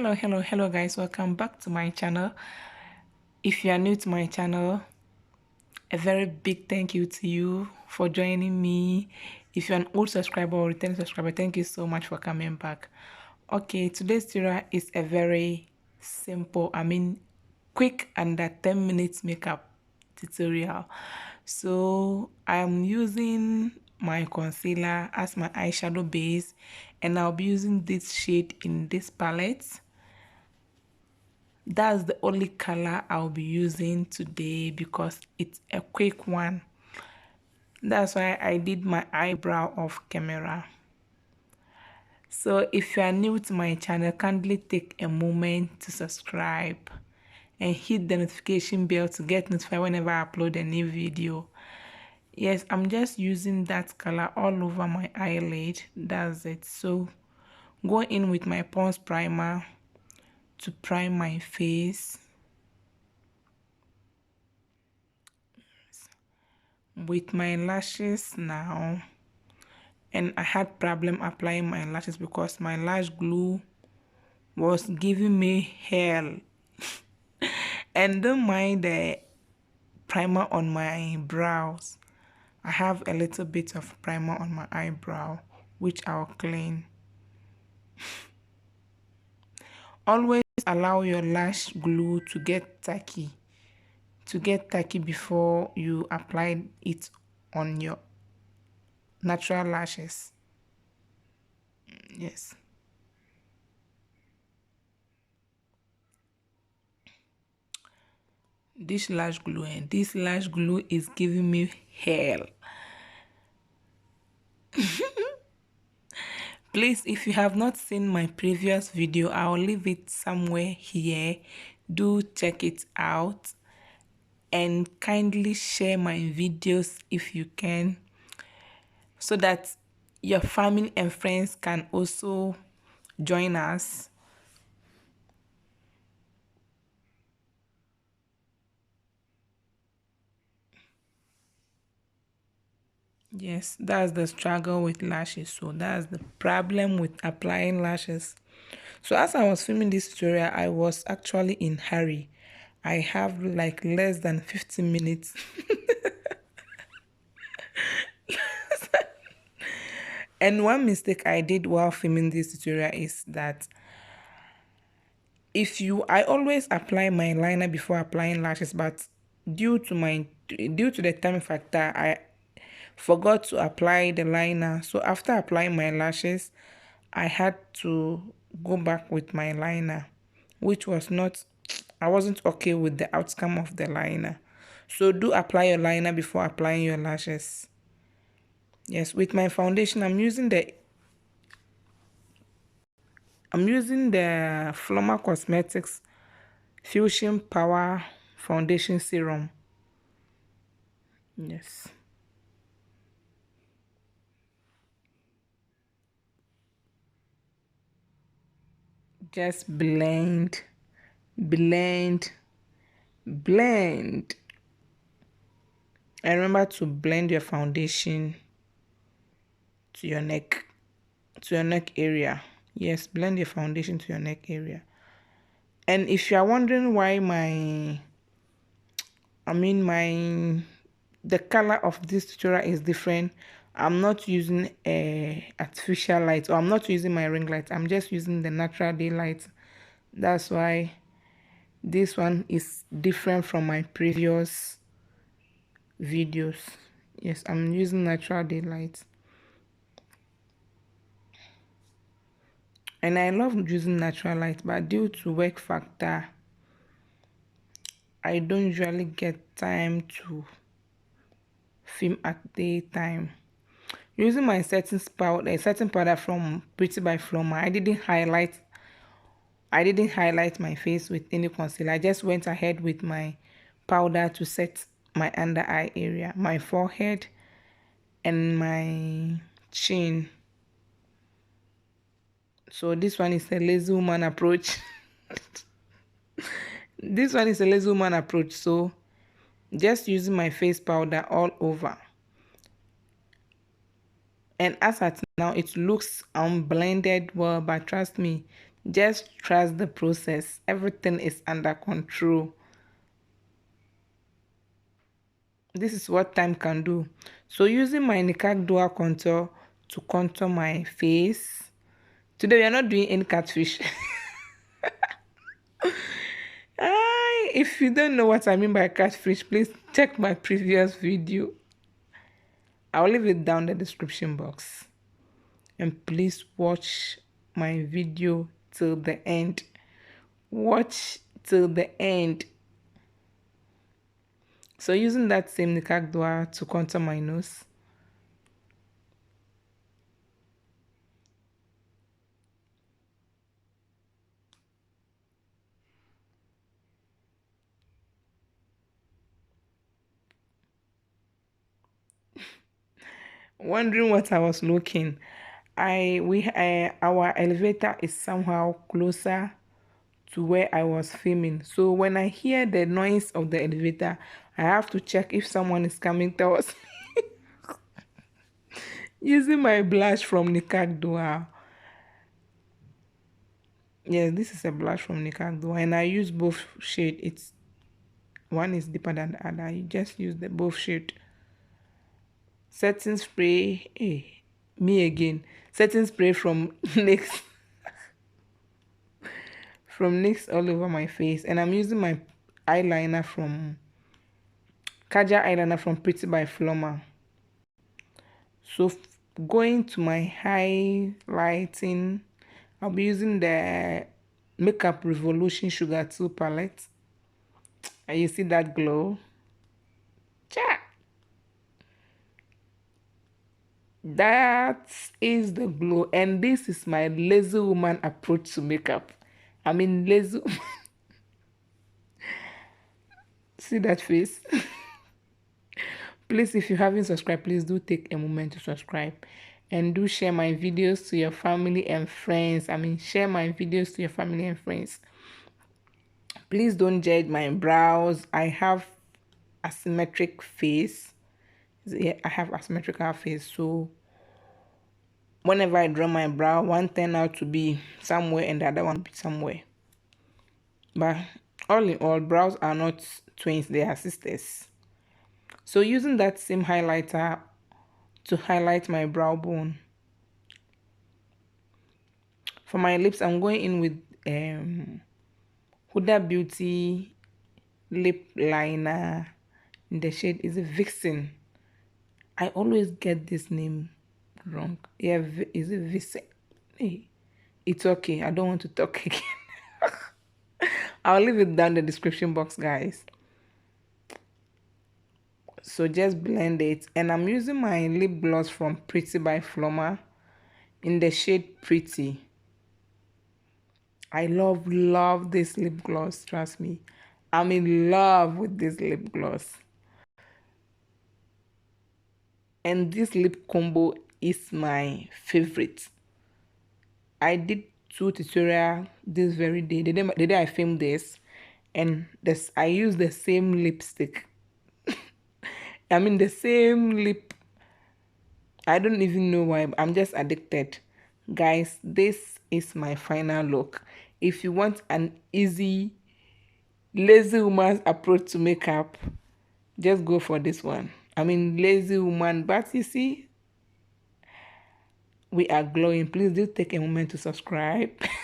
Hello guys, welcome back to my channel. If you are new to my channel, a very big thank you to you for joining me. If you're an old subscriber or returning subscriber, thank you so much for coming back. Okay, today's tutorial is a very simple, quick under 10 minutes makeup tutorial. So I am using my concealer as my eyeshadow base, and I'll be using this shade in this palette. That's the only color I'll be using today because it's a quick one. That's why I did my eyebrow off camera. So if you are new to my channel, kindly take a moment to subscribe and hit the notification bell to get notified whenever I upload a new video. Yes, I'm just using that color all over my eyelid. That's it. So go in with my Pond's primer to prime my face. With my lashes now, and I had problem applying my lashes because my lash glue was giving me hell. And don't mind the primer on my brows. I have a little bit of primer on my eyebrow, which I'll clean. Always allow your lash glue to get tacky before you apply it on your natural lashes. Yes. This lash glue is giving me hell. Please, if you have not seen my previous video, I'll leave it somewhere here. Do check it out and kindly share my videos if you can, so that your family and friends can also join us. Yes, that's the struggle with lashes. So that's the problem with applying lashes. So as I was filming this tutorial, I was actually in hurry. I have like less than 15 minutes. And one mistake I did while filming this tutorial is that I always apply my liner before applying lashes, but due to the time factor, I forgot to apply the liner. So after applying my lashes, I had to go back with my liner, which was not, I wasn't okay with the outcome of the liner. So do apply your liner before applying your lashes. Yes, with my foundation, I'm using the Flormar Cosmetics Fusion Power Foundation Serum. Yes. Just blend, blend, blend. And remember to blend your foundation to your neck area. Yes, blend your foundation to your neck area. And if you are wondering why the color of this tutorial is different, I'm not using a artificial light, or I'm not using my ring light. I'm just using the natural daylight. That's why this one is different from my previous videos. Yes, I'm using natural daylight. And I love using natural light, but due to work factor, I don't usually get time to film at daytime. Using my setting powder from Beauty by Flormar, I didn't highlight my face with any concealer. I just went ahead with my powder to set my under eye area, my forehead, and my chin. So this one is a lazy woman approach. This one is a lazy woman approach. So just using my face powder all over. And as at now, it looks unblended well, but trust me, Just trust the process. Everything is under control. This is what time can do. So using my Nickak dual contour to contour my face. Today we are not doing any catfish. If you don't know what I mean by catfish, please check my previous video. I'll leave it down in the description box. And please watch my video till the end. Watch till the end. So using that same Nickak dual to contour my nose. Wondering what I was looking. Our elevator is somehow closer to where I was filming. So when I hear the noise of the elevator, I have to check if someone is coming towards me. Using my blush from Nickak dual. Yeah, this is a blush from Nickak dual, and I use both shade. It's one is deeper than the other. You just use the both shade. Setting spray. Hey, me again. Setting spray from NYX. From NYX all over my face, and I'm using my eyeliner from kajal eyeliner from Pretty by Flormar. So going to my highlighting, I'll be using the makeuprevolution sugar 2 palette, and you see that glow. Cha! That is the glow, and this is my lazy woman approach to makeup. I mean lazy. See that face? Please, if you haven't subscribed, please do take a moment to subscribe, and do share my videos to your family and friends. I mean, share my videos to your family and friends. Please don't judge my brows. I have asymmetric face. Yeah, I have asymmetrical face, so whenever I draw my brow, one turn out to be somewhere and the other one be somewhere. But all in all, brows are not twins, they are sisters. So using that same highlighter to highlight my brow bone. For my lips, I'm going in with Huda Beauty lip liner. The shade is a Vixen. I always get this name wrong. Yeah, is it vixen? Hey, it's okay. I don't want to talk again. I'll leave it down in the description box, guys. So just blend it, and I'm using my lip gloss from Pretty by Flormar in the shade Pretty. I love this lip gloss. Trust me, I'm in love with this lip gloss. And this lip combo is my favorite. I did 2 tutorial this very day. The day I filmed this, and this I used the same lipstick. I mean the same lip. I don't even know why. I'm just addicted. Guys, this is my final look. If you want an easy, lazy woman's approach to makeup, just go for this one. I mean lazy woman, but you see, we are glowing. Please do take a moment to subscribe.